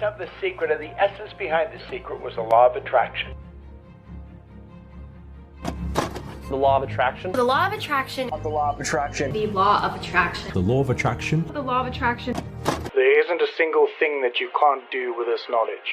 of the secret, or the essence behind the secret, was the law of attraction. The law of attraction. The law of attraction. The law of attraction. The law of attraction. The law of attraction. The law of attraction. There isn't a single thing that you can't do with this knowledge.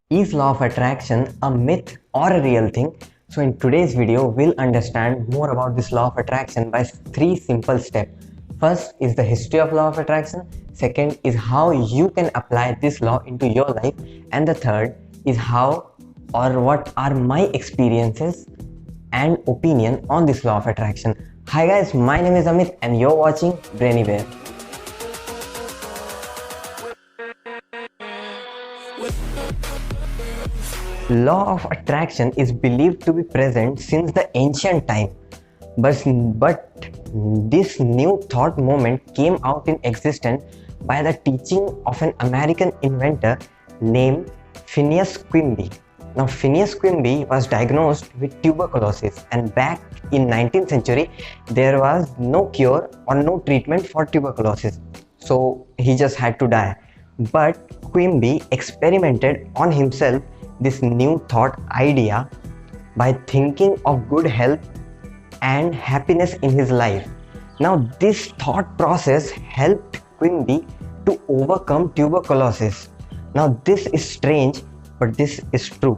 Is law of attraction a myth or a real thing? So in today's video, we'll understand more about this law of attraction by 3 simple steps. First is the history of law of attraction. Second is how you can apply this law into your life. And the third is how or what are my experiences and opinion on this law of attraction. Hi guys, my name is Amit and you're watching Brainy Bear. Law of attraction is believed to be present since the ancient time, but this new thought movement came out in existence by the teaching of an American inventor named Phineas Quimby. Now Phineas Quimby was diagnosed with tuberculosis, and back in 19th century there was no cure or no treatment for tuberculosis, so he just had to die. But Quimby experimented on himself this new thought idea by thinking of good health and happiness in his life. Now this thought process helped Quimby to overcome tuberculosis. Now this is strange, but this is true.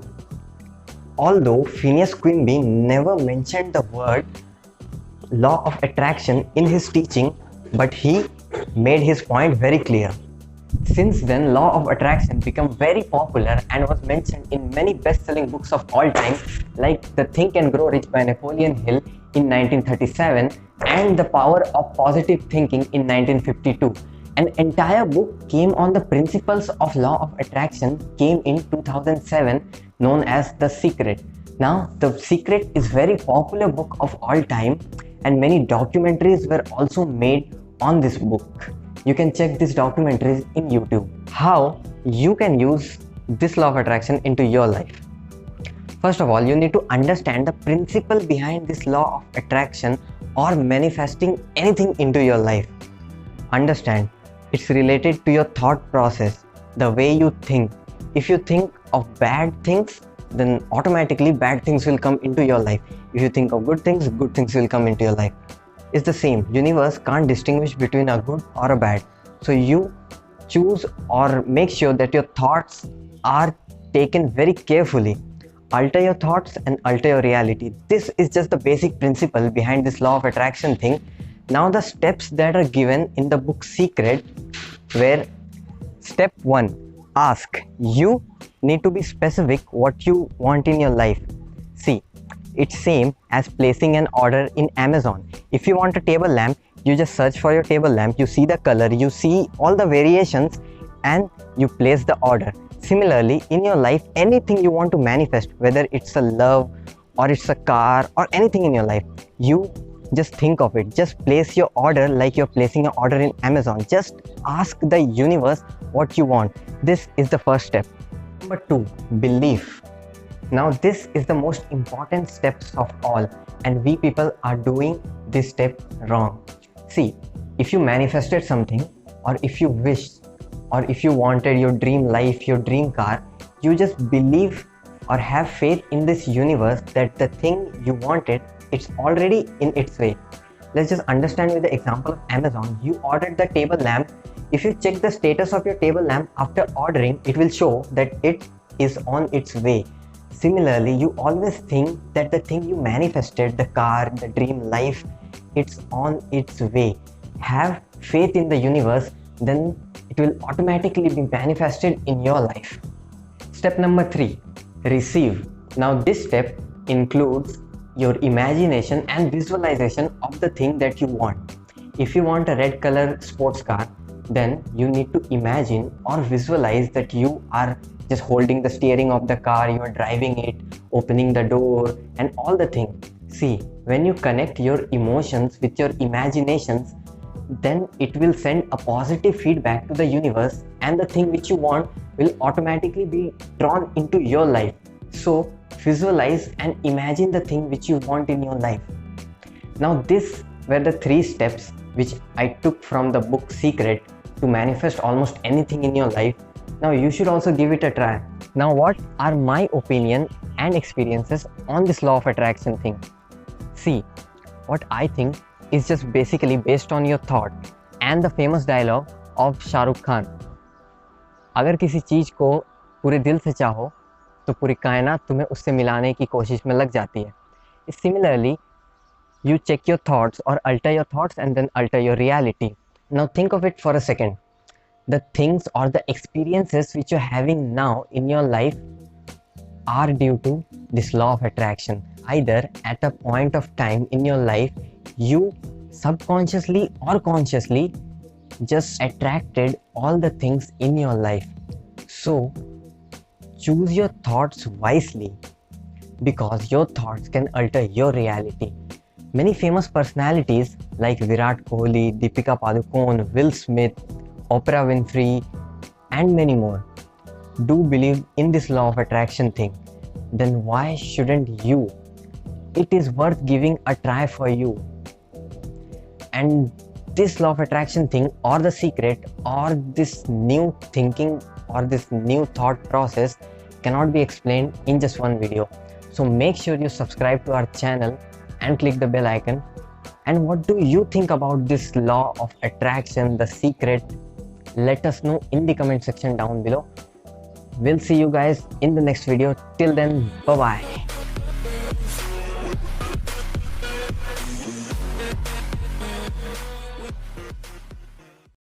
Although Phineas Quimby never mentioned the word law of attraction in his teaching, but he made his point very clear. Since then, law of attraction became very popular and was mentioned in many best-selling books of all time, like The Think and Grow Rich by Napoleon Hill in 1937 and The Power of Positive Thinking in 1952. An entire book came on the principles of law of attraction came in 2007, known as The Secret. Now, The Secret is very popular book of all time, and many documentaries were also made on this book. You can check these documentaries in YouTube. How you can use this law of attraction into your life. First of all, you need to understand the principle behind this law of attraction or manifesting anything into your life. Understand, it's related to your thought process, the way you think. If you think of bad things, then automatically bad things will come into your life. If you think of good things will come into your life. It's the same. Universe can't distinguish between a good or a bad. So you choose or make sure that your thoughts are taken very carefully. Alter your thoughts and alter your reality. This is just the basic principle behind this law of attraction thing. Now the steps that are given in the book Secret, where step 1, ask. You need to be specific what you want in your life. See, it's same as placing an order in Amazon. If you want a table lamp, you just search for your table lamp, you see the color, you see all the variations, and you place the order. Similarly, in your life, anything you want to manifest, whether it's a love or it's a car or anything in your life, you just think of it. Just place your order like you're placing an order in Amazon. Just ask the universe what you want. This is the first step. Number 2, belief. Now this is the most important steps of all, and we people are doing this step wrong. See, if you manifested something, or if you wished, or if you wanted your dream life, your dream car, you just believe or have faith in this universe that the thing you wanted, it's already in its way. Let's just understand with the example of Amazon. You ordered the table lamp. If you check the status of your table lamp after ordering, it will show that it is on its way. Similarly, you always think that the thing you manifested, the car, the dream life, it's on its way. Have faith in the universe, then it will automatically be manifested in your life. Step number 3, receive. Now this step includes your imagination and visualization of the thing that you want. If you want a red color sports car, then you need to imagine or visualize that you are just holding the steering of the car, you are driving it, opening the door and all the things. See, when you connect your emotions with your imaginations, then it will send a positive feedback to the universe, and the thing which you want will automatically be drawn into your life. So visualize and imagine the thing which you want in your life. Now this were the 3 steps which I took from the book Secret to manifest almost anything in your life. Now you should also give it a try. Now what are my opinion and experiences on this law of attraction thing? See, what I think is just basically based on your thought and the famous dialogue of Shah Rukh Khan. अगर किसी चीज़ को पूरे दिल से चाहो तो पूरी कायनात तुम्हें उससे मिलाने की कोशिश में लग जाती है. Similarly, you check your thoughts or alter your thoughts and then alter your reality. Now think of it for a second. The things or the experiences which you're having now in your life are due to this law of attraction. Either at a point of time in your life, you subconsciously or consciously just attracted all the things in your life. So choose your thoughts wisely, because your thoughts can alter your reality. Many famous personalities like Virat Kohli, Deepika Padukone, Will Smith, Oprah Winfrey and many more do believe in this law of attraction thing. Then why shouldn't you? It is worth giving a try for you. And this law of attraction thing or the secret or this new thinking or this new thought process cannot be explained in just one video. So make sure you subscribe to our channel and click the bell icon. And what do you think about this law of attraction, the secret? Let us know in the comment section down below. We'll see you guys in the next video. Till then, bye bye.